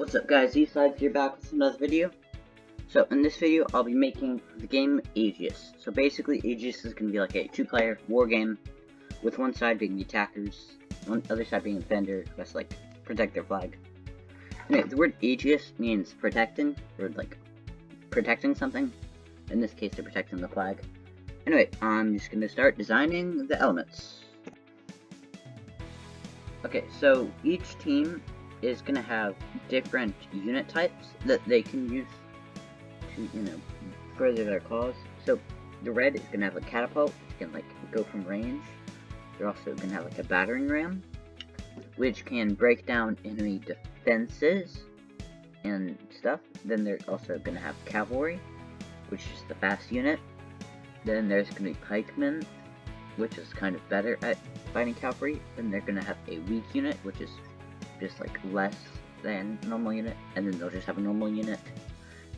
What's up guys, Eastside here back with another video. So in this video I'll be making the game Aegis. So basically Aegis is going to be like a two-player war game with one side being the attackers, one other side being the defender who has to like protect their flag. Anyway, the word Aegis means protecting, or like protecting something. In this case they're protecting the flag. Anyway, I'm just going to start designing the elements. Okay, so each team is going to have different unit types that they can use to, further their cause. So the red is going to have a catapult, which can like go from range. They're also going to have like a battering ram, which can break down enemy defenses and stuff. Then they're also going to have cavalry, which is the fast unit. Then there's going to be pikemen, which is kind of better at fighting cavalry. Then they're going to have a weak unit, which is just like less than normal unit, and then they'll just have a normal unit.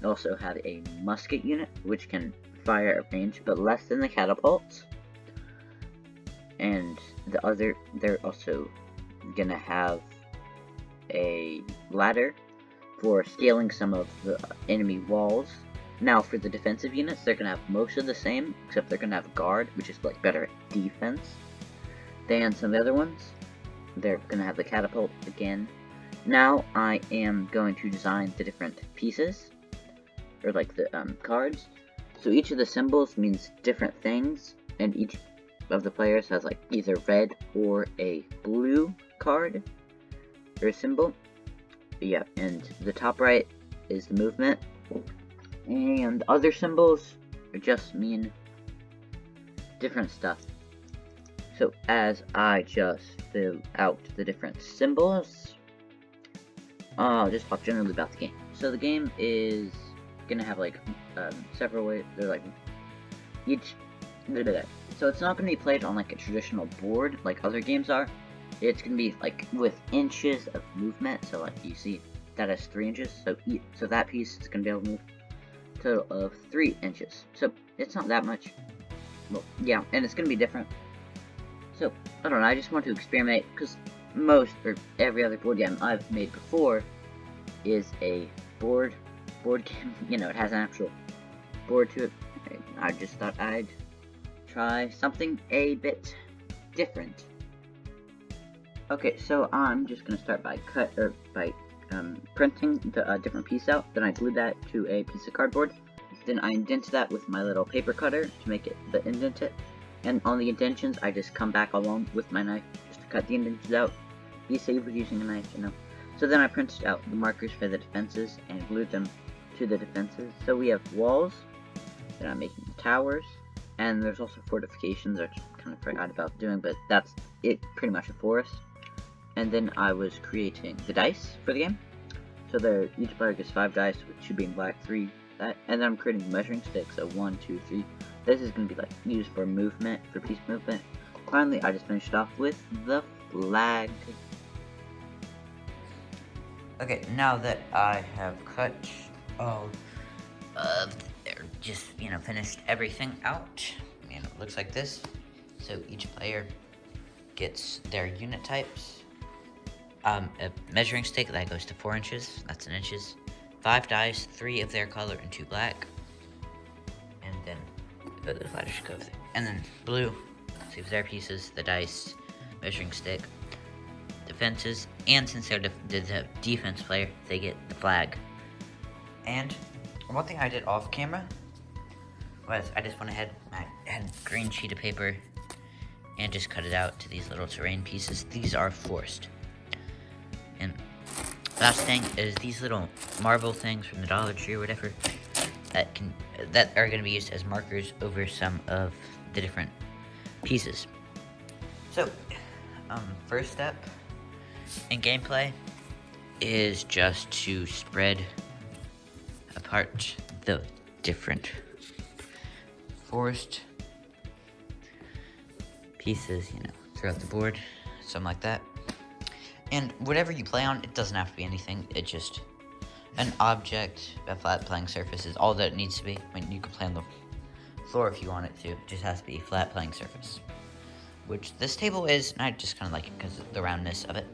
They also have a musket unit, which can fire at range, but less than the catapults. And they're also gonna have a ladder for scaling some of the enemy walls. Now for the defensive units, they're gonna have most of the same, except they're gonna have a guard, which is like better at defense than some of the other ones. They're gonna have the catapult again. Now I am going to design the different pieces, or like the cards. So each of the symbols means different things, and each of the players has like either red or a blue card or a symbol. Yeah, and the top right is the movement, and other symbols just mean different stuff. So as I just fill out the different symbols, I'll just talk generally about the game. So the game is gonna have like several ways. They're like each. So it's not gonna be played on like a traditional board like other games are. It's gonna be like with inches of movement. So like you see that has 3 inches. So that piece is gonna be able to move a total of 3 inches. So it's not that much. Well, yeah, and it's gonna be different. So, I don't know, I just want to experiment, because most, or every other board game I've made before is a board game. It has an actual board to it. I just thought I'd try something a bit different. Okay, so I'm just going to start by printing the different piece out. Then I glued that to a piece of cardboard. Then I indented that with my little paper cutter to make it indent it. And on the indentions, I just come back along with my knife just to cut the indentions out. Be safe with using a knife, So then I printed out the markers for the defenses and glued them to the defenses. So we have walls, then I'm making the towers, and there's also fortifications, which I kind of forgot about doing, but that's it, pretty much a forest. And then I was creating the dice for the game. So each player gets 5 dice, with 2 being black, 3 that, and then I'm creating measuring sticks, so 1, 2, 3. This is going to be like used for movement, for piece movement. Finally, I just finished off with the flag. Okay, now that I have cut all of, finished everything out, and it looks like this. So each player gets their unit types. A measuring stick that goes to 4 inches, that's in inches. 5 dice, 3 of their color and 2 black. And then the ladder should go over there. And then blue, so their pieces, the dice, measuring stick, defenses, and since they're the defense player, they get the flag. And one thing I did off camera was I just went ahead, I had a green sheet of paper and just cut it out to these little terrain pieces. These are forced. And last thing is these little marble things from the Dollar Tree or whatever that are going to be used as markers over some of the different pieces. So, first step in gameplay is just to spread apart the different forest pieces, throughout the board, something like that. And whatever you play on, it doesn't have to be anything. It's just an object, a flat playing surface is all that it needs to be. I mean, you can play on the floor if you want it to. It just has to be a flat playing surface. which this table is, and I just kind of like it because of the roundness of it.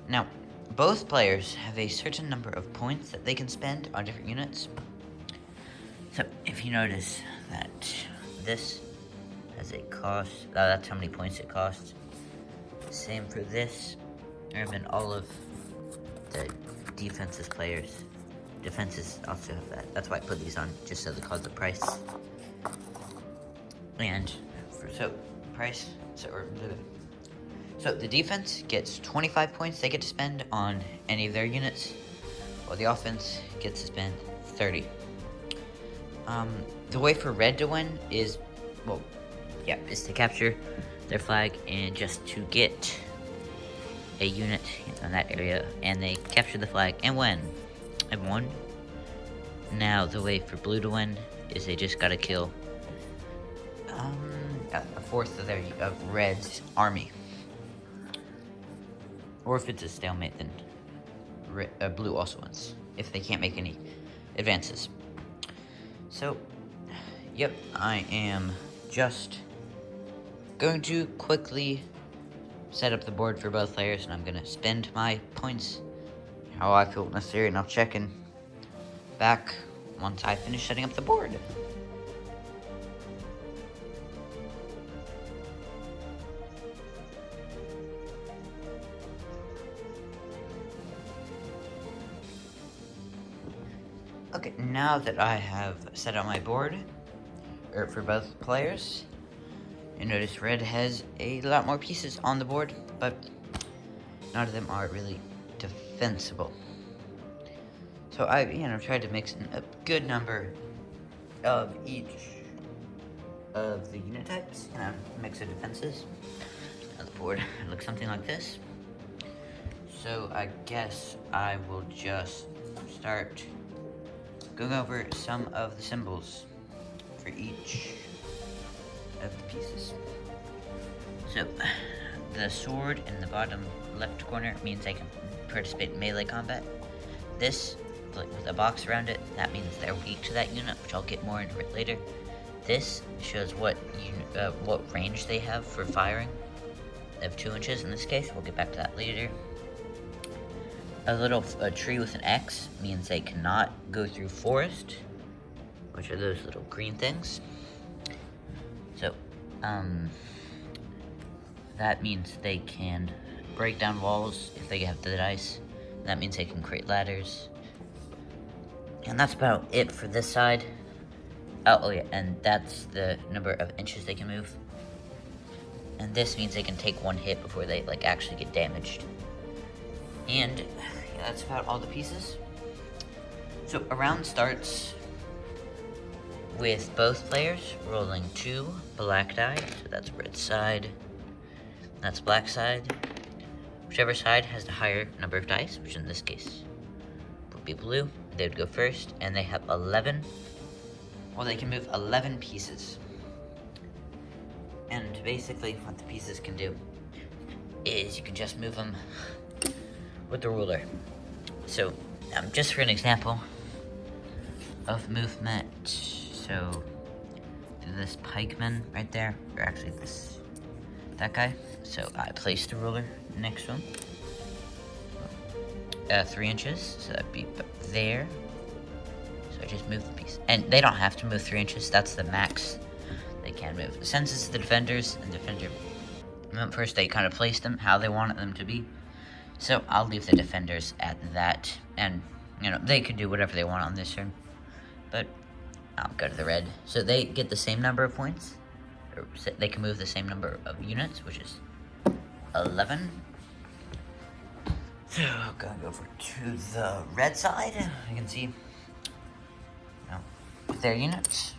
Now, both players have a certain number of points that they can spend on different units. So if you notice that this has a cost, that's how many points it costs. Same for this, and then all of the defenses also have that. That's why I put these on, just so they cause the price. And so the defense gets 25 points they get to spend on any of their units, while the offense gets to spend 30. The way for red to win is to capture their flag and just to get a unit in that area, and they capture the flag and win. And won. Now the way for blue to win is they just gotta kill a fourth of red's army. Or if it's a stalemate, then blue also wins, if they can't make any advances. So, yep, I am just going to quickly set up the board for both players, and I'm going to spend my points how I feel necessary, and I'll check in back once I finish setting up the board. Okay, now that I have set up my board for both players, you notice red has a lot more pieces on the board, but none of them are really defensible. So I, tried to mix in a good number of each of the unit types, and a mix of defenses. Now the board looks something like this. So I guess I will just start going over some of the symbols for each of the pieces. So, the sword in the bottom left corner means I can participate in melee combat. This, with a box around it, that means they're weak to that unit, which I'll get more into it later. This shows what range they have for firing. They have 2 inches in this case. We'll get back to that later. A tree with an X means they cannot go through forest, which are those little green things. So, that means they can break down walls if they have the dice. That means they can create ladders. And that's about it for this side. Oh yeah, and that's the number of inches they can move. And this means they can take 1 hit before they actually get damaged. And yeah, that's about all the pieces. So a round starts with both players rolling 2 black die. So that's red side, that's black side. Whichever side has the higher number of dice, which in this case would be blue, they would go first, and they have 11. Well, they can move 11 pieces. And basically what the pieces can do is you can just move them with the ruler. So, just for an example of movement, so this pikeman right there, or actually that guy. So I place the ruler next to him, 3 inches, so that'd be there. So I just move the piece, and they don't have to move 3 inches. That's the max they can move. Since it's the defenders, and defender, first they kind of place them how they want them to be. So I'll leave the defenders at that, and they can do whatever they want on this turn. But I'll go to the red. So they get the same number of points, or they can move the same number of units, which is 11. So I'll go over to the red side. You can see their units.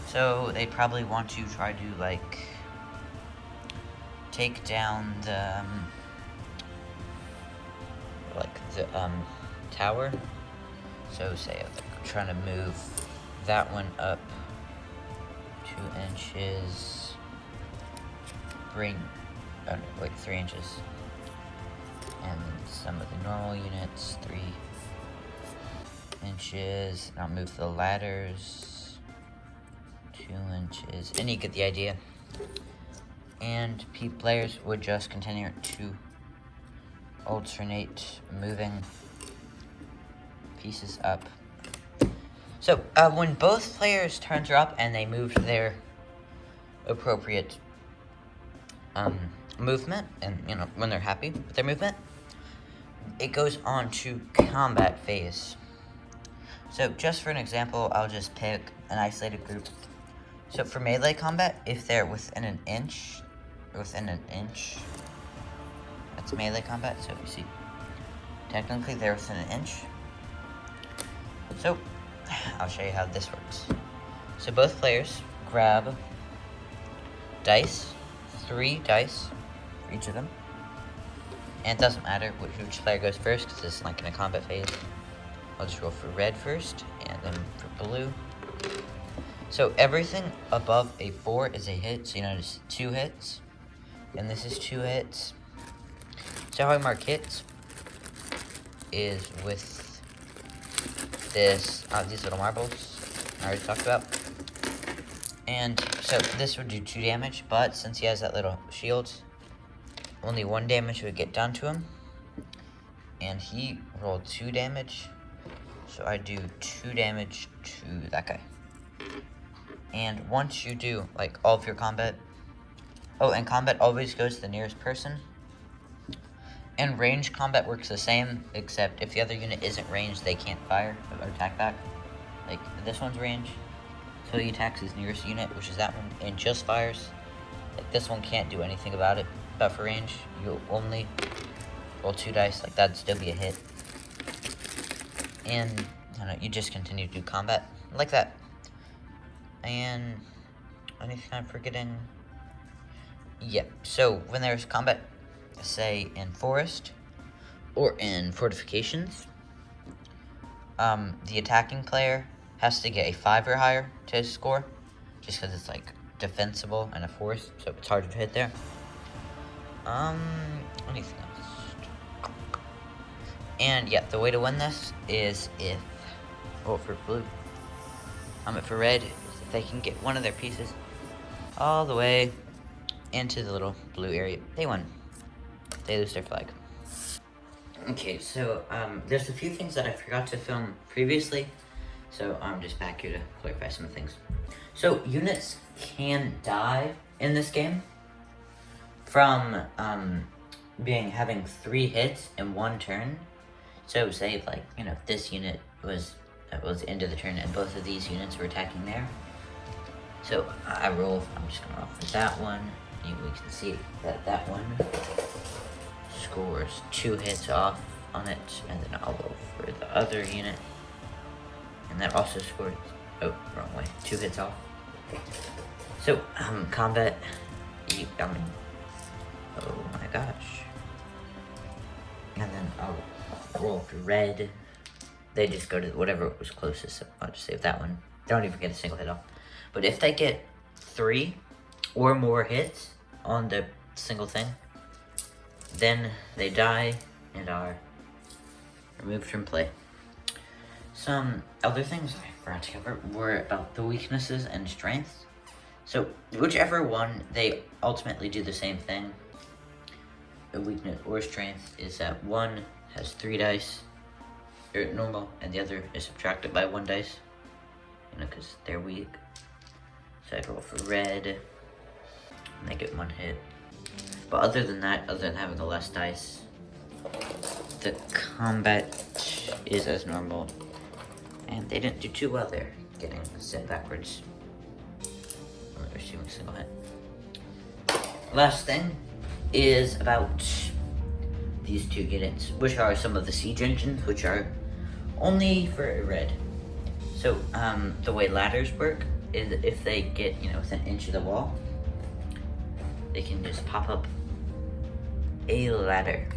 So they probably want to try to take down the tower. So say I'm trying to move that one up 2 inches. Bring 3 inches. And some of the normal units 3 inches. I'll move the ladders 2 inches, and you get the idea. And players would just continue to alternate moving pieces up. So, when both players' turns are up and they move their appropriate movement, and when they're happy with their movement, it goes on to combat phase. So, just for an example, I'll just pick an isolated group. So, for melee combat, if they're within an inch, that's melee combat. So, you see, technically they're within an inch. So, I'll show you how this works. So, both players grab dice, 3 dice for each of them. And it doesn't matter which player goes first, because it's like in a combat phase. I'll just roll for red first, and then for blue. So everything above a 4 is a hit, so you notice 2 hits. And this is 2 hits. So how I mark hits is with these little marbles I already talked about. And so this would do 2 damage, but since he has that little shield, only 1 damage would get done to him. And he rolled 2 damage, so I do 2 damage to that guy. And once you do, like, all of your combat... Oh, and combat always goes to the nearest person. And range combat works the same, except if the other unit isn't ranged, they can't fire or attack back. Like, this one's range, so he attacks his nearest unit, which is that one, and just fires. Like, this one can't do anything about it. But for range, you only roll 2 dice, like, that'd still be a hit. And, I don't know, you just continue to do combat, like that. And anything I'm forgetting? Yeah, so when there's combat, say in forest or in fortifications, the attacking player has to get a 5 or higher to score, just because it's like defensible in a forest, so it's harder to hit there. Anything else? And yeah, the way to win this is if, oh, for blue, for red, if they can get one of their pieces all the way into the little blue area, they win. They lose their flag. Okay, so there's a few things that I forgot to film previously, so I'm just back here to clarify some things. So units can die in this game from having 3 hits in 1 turn. So say like, if this unit was into the turn and both of these units were attacking there. So I'm just gonna roll for that one. We can see that one scores 2 hits off on it, and then I'll roll for the other unit, and that also scored, oh, wrong way, 2 hits off. So, combat, oh my gosh. And then I'll roll for red. They just go to whatever was closest, so I'll just save that one. They don't even get a single hit off. But if they get 3 or more hits on the single thing, then they die and are removed from play. Some other things I forgot to cover were about the weaknesses and strengths. So whichever one, they ultimately do the same thing. A weakness or strength is that one has 3 dice, or normal, and the other is subtracted by 1 dice, because they're weak. So I'd roll for red, and they get 1 hit. But other than that, other than having the less dice, the combat is as normal. And they didn't do too well there, getting sent backwards. They're receiving a single hit. Last thing is about these 2 units, which are some of the siege engines, which are only for red. So the way ladders work is if they get, within an inch of the wall, they can just pop up a ladder.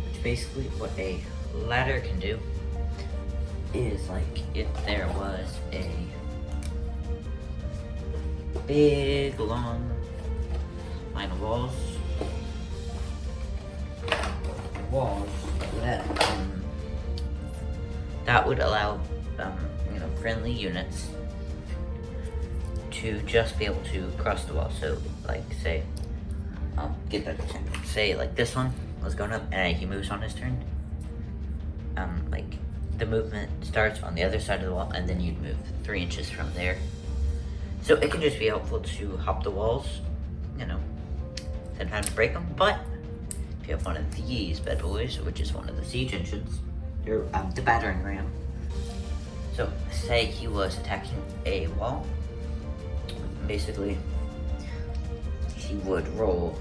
Which basically what a ladder can do is, like, if there was a big long line of walls that would allow friendly units to just be able to cross the wall. So like, say, I'll get that example. Say like this one, was going up, and he moves on his turn, like, the movement starts on the other side of the wall, and then you'd move 3 inches from there. So it can just be helpful to hop the walls, you know, sometimes break them, but if you have one of these bad boys, which is one of the siege engines, or the battering ram. So, say he was attacking a wall, basically, he would roll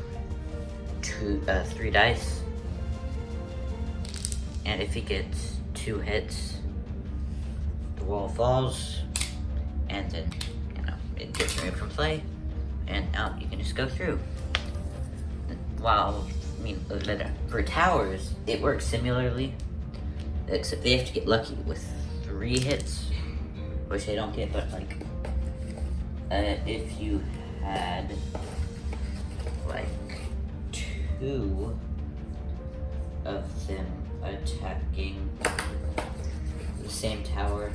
3 dice, and if he gets 2 hits, the wall falls, and then, you know, it gets removed from play, and out you can just go through. While, I mean, for towers, it works similarly, except they have to get lucky with 3 hits, which they don't get, but like, if you had like 2 of them attacking the same tower,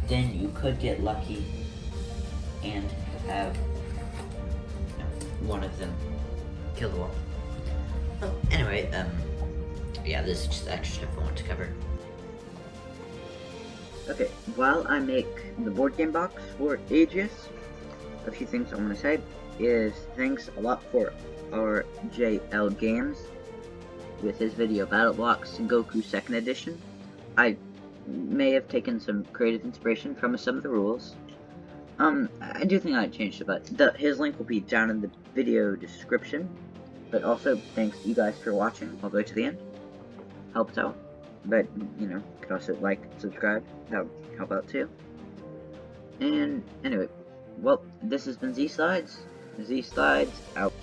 then you could get lucky and have, you know, one of them kill the wall. Well, anyway, yeah, this is just the extra stuff I want to cover. Okay, while I make the board game box for Aegis, a few things I want to say is thanks a lot for our JL Games with his video Battle Blocks Goku 2nd Edition. I may have taken some creative inspiration from some of the rules. I do think I changed it, but his link will be down in the video description. But also, thanks to you guys for watching all the way to the end. Helps out. But, you know, you could also like, subscribe. That would help out too. And, anyway, well, this has been Z Slides. Z Slides out.